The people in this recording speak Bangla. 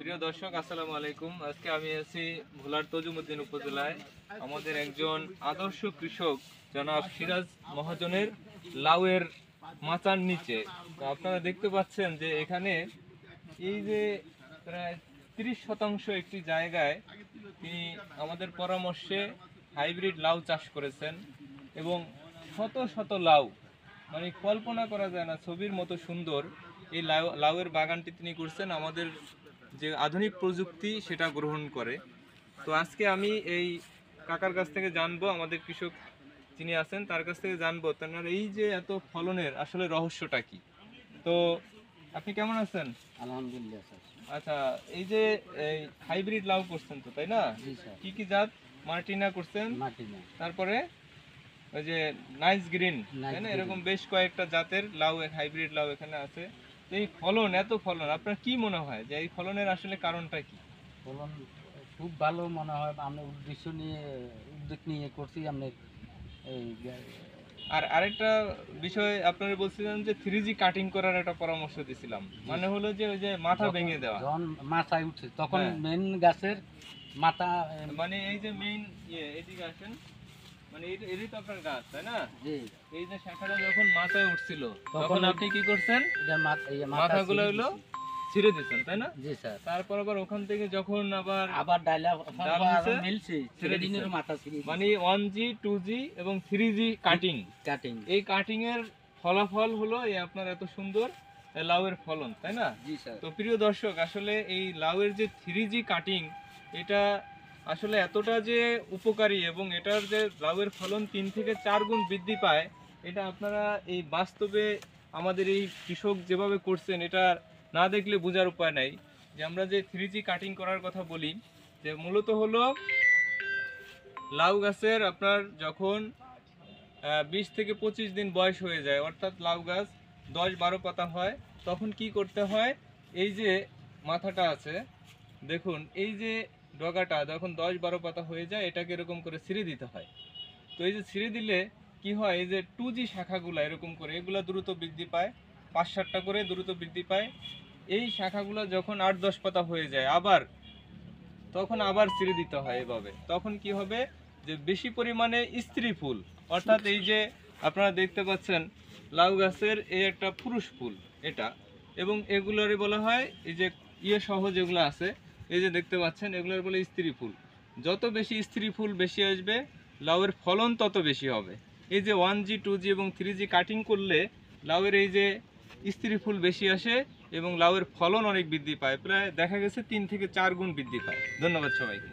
প্রিয় দর্শক, আসসালামু আলাইকুম। আজকে আমি আছি ভোলার তজুমুদ্দিন উপজেলায়। আমাদের একজন আদর্শ কৃষক জনাব সিরাজ মহাজনের লাউয়ের মাচার নিচে। তো আপনারা দেখতে পাচ্ছেন যে এখানে এই যে প্রায় 30% একটি জায়গায় তিনি আমাদের পরামর্শে হাইব্রিড লাউ চাষ করেছেন এবং শত শত লাউ, মানে কল্পনা করা যায় না, ছবির মতো সুন্দর এই লাউয়ের বাগানটি তিনি করছেন আমাদের যে আধুনিক প্রযুক্তি সেটা গ্রহণ করে। তো আজকে আমি এই কাকার কাছ থেকে জানবো, আমাদের কৃষক যিনি আছেন তার কাছ থেকে জানবো তার এই যে এত ফলনের আসলে রহস্যটা কি। তো আপনি কেমন আছেন? আলহামদুলিল্লাহ স্যার। আচ্ছা, এই যে এই হাইব্রিড লাউ করছেন তো, তাই না? জি স্যার। কি কি জাত? মার্টিনা করছেন, মার্টিনা, তারপরে ওই যে নাইস গ্রিন, তাই না? এরকম বেশ কয়েকটা জাতের লাউ, হাইব্রিড লাউ এখানে আছে। তো এই ফলন, এত ফলন, আপনার কি মনে হয় যে এই ফলনের আসলে কারণটা কি? ফলন খুব ভালো মনে হয়। আমরা উদ্যোগ নিয়ে করছি। আমরা এই আর আরেকটা বিষয় আপনারা বলছিলেন যে 3G কাটিং করার একটা পরামর্শ দিছিলাম, মানে হলো যে ওই যে মাথা ভেঙে দেওয়া, যখন মাথায় উঠছে তখন হ্যাঁ, মেন গাছের মাথা, মানে এই যে মেইন এদিকে আসেন, মানে এরই তো আপনার গাছ, তাই না? জি, এই যে শাখাটা যখন মাথায় উঠছিল তখন আপনি কি করছেন? মাথাগুলো হলো ছিঁড়ে দিচ্ছেন, তাই না? জি স্যার। তারপর আবার ওখান থেকে যখন আবার ডাল মিলছে, ছেড়ে দিনের মাথা ছিঁড়ে, মানে 1G 2G এবং 3G কাটিং, এই কাটিং এর ফলাফল হলো এই আপনার এত সুন্দর লাউয়ের ফলন, তাই না? জি স্যার। তো প্রিয় দর্শক, আসলে এই লাউয়ের যে 3G কাটিং, এটা আসলে এতটা যে উপকারী এবং এটার যে লাউয়ের ফলন 3 থেকে 4 গুণ বৃদ্ধি পায়, এটা আপনারা এই বাস্তবে আমাদের এই কৃষক যেভাবে করছেন এটা না দেখলে বোঝার উপায় নাই। যে আমরা যে 3G কাটিং করার কথা বলি, যে মূলত হলো লাউ গাছের আপনার যখন 20 থেকে 25 দিন বয়স হয়ে যায়, অর্থাৎ লাউ গাছ 10-12 পাতা হয়, তখন কি করতে হয়? এই যে মাথাটা আছে, দেখুন এই যে ডগাটা যখন 10-12 পাতা হয়ে যায়, এটাকে এরকম করে ছিঁড়ে দিতে হয়। তো এই যে ছিঁড়ে দিলে কি হয়, এই যে 2G শাখাগুলো এরকম করে এগুলো দ্রুত বৃদ্ধি পায়, 5-7টা করে দ্রুত বৃদ্ধি পায়। এই শাখাগুলো যখন 8-10 পাতা হয়ে যায় তখন আবার ছিঁড়ে দিতে হয় এভাবে। তখন কি হবে, যে বেশি পরিমাণে স্ত্রী ফুল, অর্থাৎ এই যে আপনারা দেখতে পাচ্ছেন লাউ গাছের এই একটা পুরুষ ফুল এটা, এবং এগুলোরই বলা হয় এই যে সহ যেগুলো আছে, এই যে দেখতে পাচ্ছেন এগুলোর বলে স্ত্রী ফুল। যত বেশি স্ত্রী ফুল বেশি আসবে, লাউয়ের ফলন তত বেশি হবে। এই যে 1G 2G এবং 3G কাটিং করলে লাউয়ের এই যে স্ত্রী ফুল বেশি আসে এবং লাউয়ের ফলন অনেক বৃদ্ধি পায়, প্রায় দেখা গেছে 3 থেকে 4 গুণ বৃদ্ধি পায়। ধন্যবাদ সবাইকে।